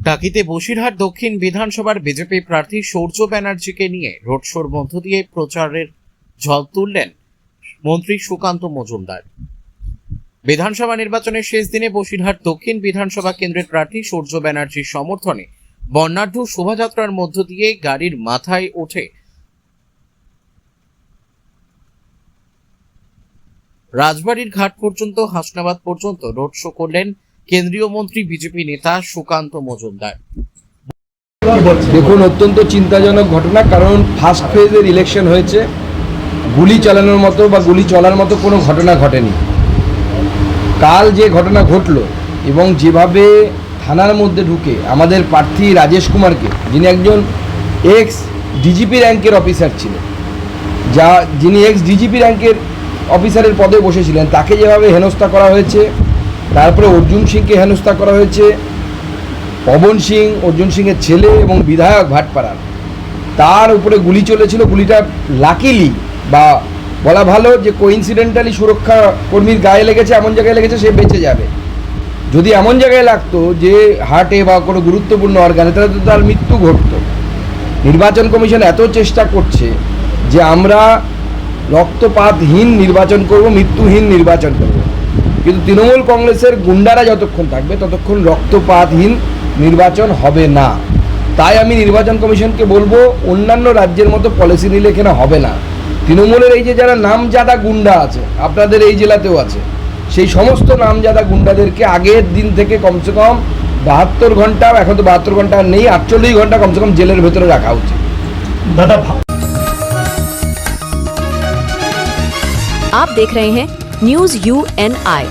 টাকিতে বসিরহাট দক্ষিণ বিধানসভার বিজেপি প্রার্থী সূর্য ব্যানার্জিকে নিয়ে রোড শোর মধ্য দিয়ে প্রচারের ঝড় তুললেন মন্ত্রী সুকান্ত মজুমদার। বিধানসভা নির্বাচনের শেষ দিনে বসিরহাট দক্ষিণ বিধানসভা কেন্দ্রের প্রার্থী সূর্য ব্যানার্জির সমর্থনে বর্ণাঢ্য শোভাযাত্রার মধ্য দিয়ে গাড়ির মাথায় ওঠে রাজবাড়ির ঘাট পর্যন্ত হাসনাবাদ পর্যন্ত রোড শো করলেন কেন্দ্রীয় মন্ত্রী বিজেপি নেতা সুকান্ত মজুমদার। দেখুন, অত্যন্ত চিন্তাজনক ঘটনা, কারণ ফার্স্ট ফেজের ইলেকশন হয়েছে, গুলি চালানোর মতো বা গুলি চলার মতো কোনো ঘটনা ঘটেনি। কাল যে ঘটনা ঘটলো এবং যেভাবে থানার মধ্যে ঢুকে আমাদের প্রার্থী রাজেশ কুমারকে, যিনি একজন এক্স ডিজিপি র্যাঙ্কের অফিসার ছিলেন, যিনি এক্স ডিজিপি র্যাঙ্কের অফিসারের পদে বসেছিলেন, তাকে যেভাবে হেনস্থা করা হয়েছে, তারপরে অর্জুন সিংকে হেনস্থা করা হয়েছে, পবন সিং অর্জুন সিংয়ের ছেলে এবং বিধায়ক ভাটপাড়ার, তার উপরে গুলি চলেছিল। গুলিটা লাকিলি বা বলা ভালো যে কোইন্সিডেন্টালি সুরক্ষা কর্মীর গায়ে লেগেছে, এমন জায়গায় লেগেছে সে বেঁচে যাবে। যদি এমন জায়গায় লাগতো যে হার্টে বা কোনো গুরুত্বপূর্ণ অর্গানে, তাহলে তো তার মৃত্যু ঘটত। নির্বাচন কমিশন এত চেষ্টা করছে যে আমরা রক্তপাতহীন নির্বাচন করব, মৃত্যুহীন নির্বাচন করব, কিন্তু তৃণমূল কংগ্রেসের গুন্ডারা যতক্ষণ থাকবে ততক্ষণ রক্তপাতহীন নির্বাচন হবে না। তাই আমি নির্বাচন কমিশনকে বলবো, অন্যান্য রাজ্যের মতো পলিসি নিলে এখানে হবে না। তৃণমূলের এই যে যারা নামজাদা গুন্ডা আছে, আপনাদের এই জেলাতেও আছে, সেই সমস্ত নামজাদা গুন্ডাদেরকে আগের দিন থেকে কমসে কম 72 ঘন্টা, এখন তো 72 ঘন্টা নেই, 48 ঘন্টা কমসে কম জেলের ভেতরে রাখা উচিত। दादा आप देख रहे हैं न्यूज़ UNI।